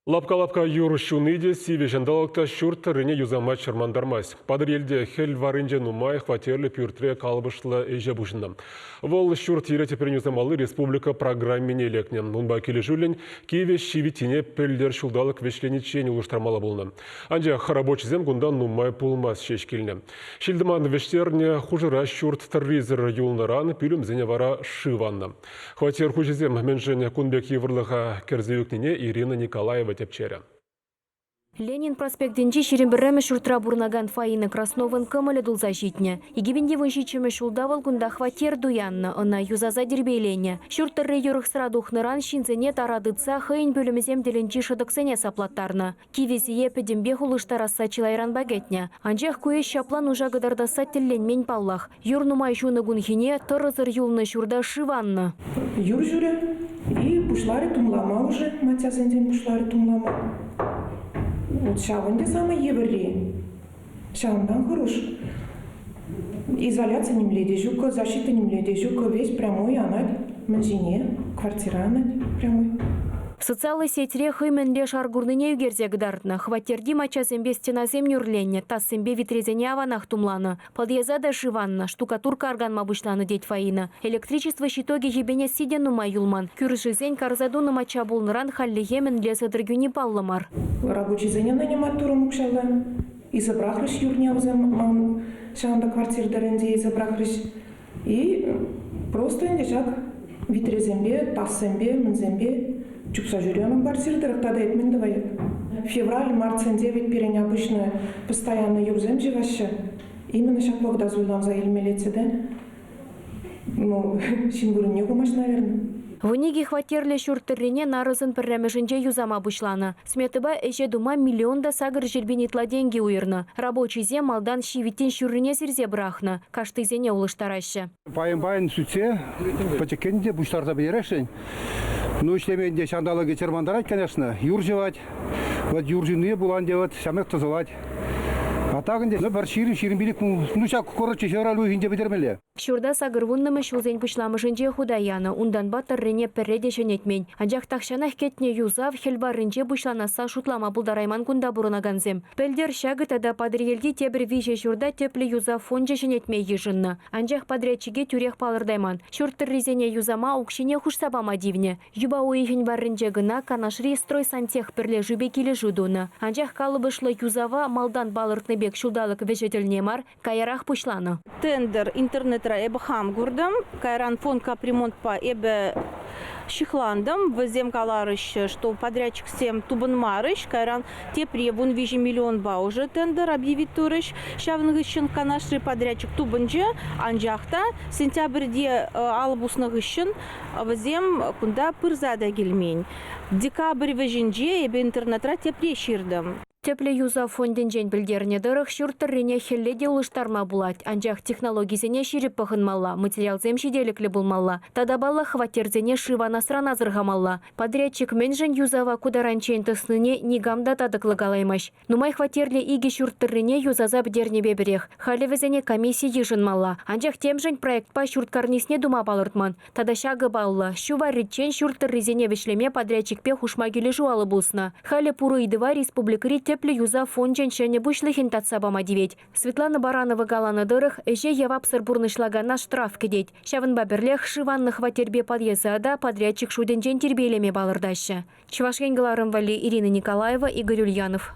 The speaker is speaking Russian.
Лапка-лапка юр шуныде сиве жандалықта шүрт рыне юзама чырмандармайс. Падыр елде хел варынже нумай хватерлі пюртре калбышлы эже бұшынды. Вол шүрт ере тепер юзамалы республика программене елекне. Мұнба келі жүлін Киеве шивитине пөлдер шулдалық вешленичен улыштармалы болны. Анже харабочызем гундан нумай пулмас шешкеліне. Шилдыман вештерне хужыра шүрт терризер юлныран пүлімзіне вара шыванны. Хватер хужызем менжен кунбек еврлыға керзеюкнене Ирина Николаева тепчері. Ленин проспектенче шеренбірімі шүртра бурнаган Фаина Красновын көмілі дұлзашитне. Егебенде выншичімі шулдавал күнда хватер дуянны, она юзаза дербейлене. Шүрттірі юрықсыра дұхныран шинзене тарадыца хыйн бөлімізем деленчі шыдықсене саплаттарны. Кивесі епедембе хулыштараса чилайран багетне. Анжех көе шаплан ұжа гыдардаса тілленмен паллах. Юрнумай жуны гүнхине тұрызыр юлны шүрда шыванны. Юр жүрі, и бушлары тумлама уже, матязенден бушлары тумлама. Вот шаванде самый еврей. Шавандан хорош. Изоляция не мледежука, защита не мледежука, весь прямой анать, манжине, квартира анать прямой. В социальной сети хыменле шаргурныне югерзе гдартна. Хватерди мачазембе стеназем нюрленне, тассембе витрезене аванах тумлана. Подъезда шиванна, штукатурка арганма бушланы деть Фаина. Электричество щитоги ебене сиден нума юлман. Кюршизень карзадуна мача булныран халлихемен леса драгюни палламар. Рабочий зене нанимать туру мукшала. И забрахлыш юрня взем, шанда квартир даренде и забрахлыш. И просто индешак витрезембе, тассембе, мэнзембе. Чупса жюряном квартирдерах тогда это давай. Февраль, март, сентябрь перень обычно постоянно юрзем живаще. Именно сейчас когда зулам за ильмелеце, да? Ну, символы не гумаш, наверное. Вынеги хватерле шүрттіррене нарызын піррәмішінже юзама бұшланы. Сметіба әже дума миллионда сагыр желбенетла деньги уйырны. Рабочий зем малдан шивиттен шүррене зірзе бірақны. Кашты зене улыштарашы. Байын сүтсе, потекенде бұштарда берешін. Ну, иштеменде шандалы чермандарать, конечно, юржевать. Вот юржины булан делать, самых тазовать. А так, ну, бар ширин билик, ну, шак, короче, февралю инде бедермеле. Шурда сагырвуннымы шулзен пышламышынже худаяны, ундан баттыр рене перреде шенетмен. Анжақ тақшанах кетне юзав, хелбарынже бұшланаса шутлама бұлдарайман күнда бұрынаганзем. Пелдер шагытада падриелди тебір виже шурда теплі юзав фонже шенетмей ежынны. Анжақ падрячиге тюрех палырдайман. Шурттыр резене юзама укшене хушсабама дивне. Юба уйхін барынже гына канашри строй сантех перле жубе келі жудуны. Анжақ калыбышлы юзава малдан балыртны бек шулдалық вежетілнемар каярах пышланы. Тендер интернет эбе хамгурдам, кайран фон капремонт по эбе шихландам, везем каларыш, что подрядчик всем тубан марыш, кайран тепре вон вижи миллион ба уже тендер объявит турыш, шавныгыщен канашры подрядчик тубанже, анжахта, сентябрьде албусныгыщен, везем кунда пырзада гельмень. Декабрь вежинже эбе интернетра тепре ширдам. Тепле юза фонденжен білдеріне дырық шүрттіррене хелледе ұлыштарма булат. Анжақ технологизене ширіп пығынмалла, материал земшеделіклі болмалла. Тадабалла хватерзене шивана срана зырғамалла. Подрядчик менжен юзава кударанчен тысныне нигамда тадықлы галаймаш. Нумай хватерле иге шүрттіррене юзаза бдерне бебірех. Халевезене комиссия ежынмалла. Анжақ темжен проектпа шүрткарнисне дума балыртман. Тада шағы балла. Шуварритчен шүрттіррезене вешлеме подрядчикпе хушмагелі жуалы булсына. Хале пуры идыва республикари тепле юза фонжен шәне бұшлыхин татсабама девет. Светлана Баранова галаны дырых, эже явапсыр бурнышлагана штраф кедет. Шавын баберлех шиванны хватербе подъезда подрядчик шуденжен тербейлеме балырдашы. Чувашкен Галарым Вали, Ирина Николаева, Игорь Ульянов.